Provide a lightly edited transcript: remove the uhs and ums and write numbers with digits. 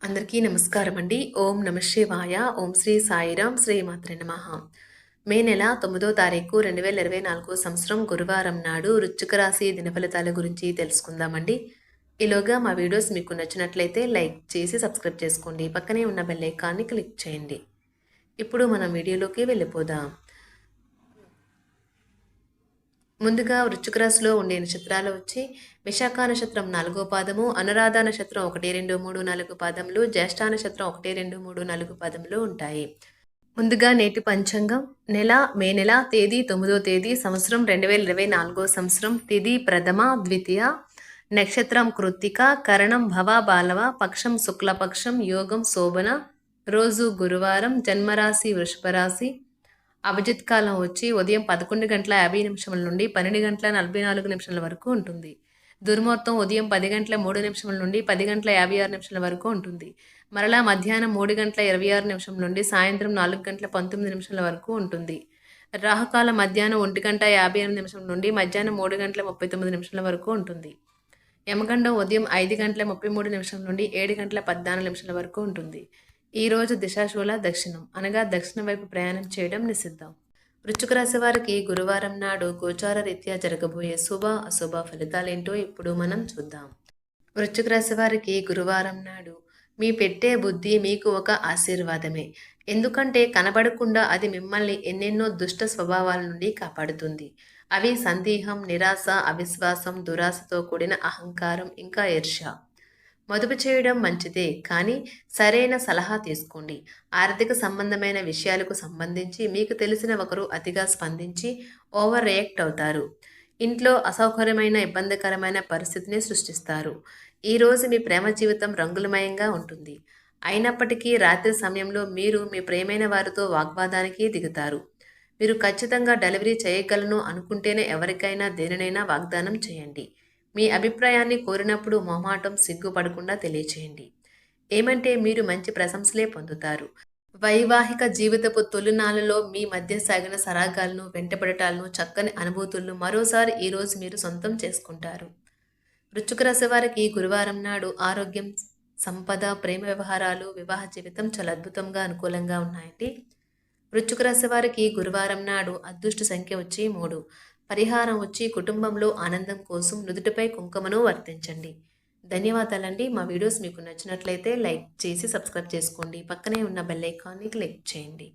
అందరికీ నమస్కారం అండి. ఓం నమ శివాయ. ఓం శ్రీ సాయిరాం. శ్రీ మాత్రే నమః. మే నెల 9వ తారీఖు 2024 సంవత్సరం గురువారం నాడు వృశ్చిక రాశి దినఫలితాల గురించి తెలుసుకుందామండి. ఈలోగా మా వీడియోస్ మీకు నచ్చినట్లయితే లైక్ చేసి సబ్స్క్రైబ్ చేసుకోండి. పక్కనే ఉన్న బెల్ ఐకాన్ని క్లిక్ చేయండి. ఇప్పుడు మనం వీడియోలోకి వెళ్ళిపోదాం. ముందుగా వృశ్చిక రాశిలో ఉండే నక్షత్రాలు వచ్చి విశాఖ నక్షత్రం 4వ పాదము, అనురాధ నక్షత్రం 1, 2, 3, 4 పాదములు, జ్యేష్ఠ నక్షత్రం 1, 2, 3, 4 పాదములు ఉంటాయి. ముందుగా నేటి పంచాంగం మే నెల తేదీ 9వ తేదీ సంవత్సరం 2024 సంవత్సరం తిథి ప్రథమ ద్వితీయ నక్షత్రం కృత్తిక కరణం భవ బాలవ పక్షం శుక్లపక్షం యోగం శోభన రోజు గురువారం జన్మరాశి వృషభ రాశి అభిజిత్ కాలం వచ్చి ఉదయం 11:50 నుండి 12:44 వరకు ఉంటుంది. దుర్ముహూర్తం ఉదయం 10:03 నుండి 10:56 వరకు ఉంటుంది. మరలా మధ్యాహ్నం 3:26 నుండి సాయంత్రం 4:19 వరకు ఉంటుంది. రాహుకాలం మధ్యాహ్నం 1:58 నుండి మధ్యాహ్నం 3:39 వరకు ఉంటుంది. యమగండం ఉదయం 5:33 నుండి 7:14 వరకు ఉంటుంది. ఈరోజు దిశాశూల దక్షిణం అనగా దక్షిణ వైపు ప్రయాణం చేయడం నిషిద్ధం. వృశ్చిక రాశి వారికి గురువారం నాడు గోచార రీత్యా జరగబోయే శుభ అశుభ ఫలితాలేంటో ఇప్పుడు మనం చూద్దాం. వృశ్చిక రాశి వారికి గురువారం నాడు మీ పెట్టే బుద్ధి మీకు ఒక ఆశీర్వాదమే. ఎందుకంటే కనబడకుండా అది మిమ్మల్ని ఎన్నెన్నో దుష్ట స్వభావాల నుండి కాపాడుతుంది. అవి సందేహం, నిరాశ, అవిశ్వాసం, దురాశతో కూడిన అహంకారం, ఇంకా ఈర్ష్య. మదుపు చేయడం మంచిదే, కానీ సరైన సలహా తీసుకోండి. ఆర్థిక సంబంధమైన విషయాలకు సంబంధించి మీకు తెలిసిన ఒకరు అతిగా స్పందించి ఓవర్ రియాక్ట్ అవుతారు. ఇంట్లో అసౌకర్యమైన ఇబ్బందికరమైన పరిస్థితిని సృష్టిస్తారు. ఈరోజు మీ ప్రేమ జీవితం రంగులమయంగా ఉంటుంది. అయినప్పటికీ రాత్రి సమయంలో మీరు మీ ప్రియమైన వారితో వాగ్వాదానికి దిగుతారు. మీరు ఖచ్చితంగా డెలివరీ చేయగలను అనుకుంటేనే ఎవరికైనా దేనినైనా వాగ్దానం చేయండి. మీ అభిప్రాయాన్ని కోరినప్పుడు మొహమాటం, సిగ్గుపడకుండా తెలియచేయండి. ఏమంటే మీరు మంచి ప్రశంసలే పొందుతారు. వైవాహిక జీవితపు తొలినాళ్ళలో మీ మధ్య సాగిన సరాగాలను, వెంటపడటాలను, చక్కని అనుభూతులను మరోసారి ఈరోజు మీరు సొంతం చేసుకుంటారు. వృశ్చిక రాశి వారికి గురువారం నాడు ఆరోగ్యం, సంపద, ప్రేమ వ్యవహారాలు, వివాహ జీవితం చాలా అద్భుతంగా అనుకూలంగా ఉన్నాయండి. వృశ్చిక రాశి వారికి గురువారం నాడు అదృష్ట సంఖ్య వచ్చి 3. పరిహారం వచ్చి కుటుంబంలో ఆనందం కోసం నుదుటిపై కుంకుమను వర్తించండి. ధన్యవాదాలండి. మా వీడియోస్ మీకు నచ్చినట్లయితే లైక్ చేసి సబ్స్క్రైబ్ చేసుకోండి. పక్కనే ఉన్న బెల్ ఐకాన్ని క్లిక్ చేయండి.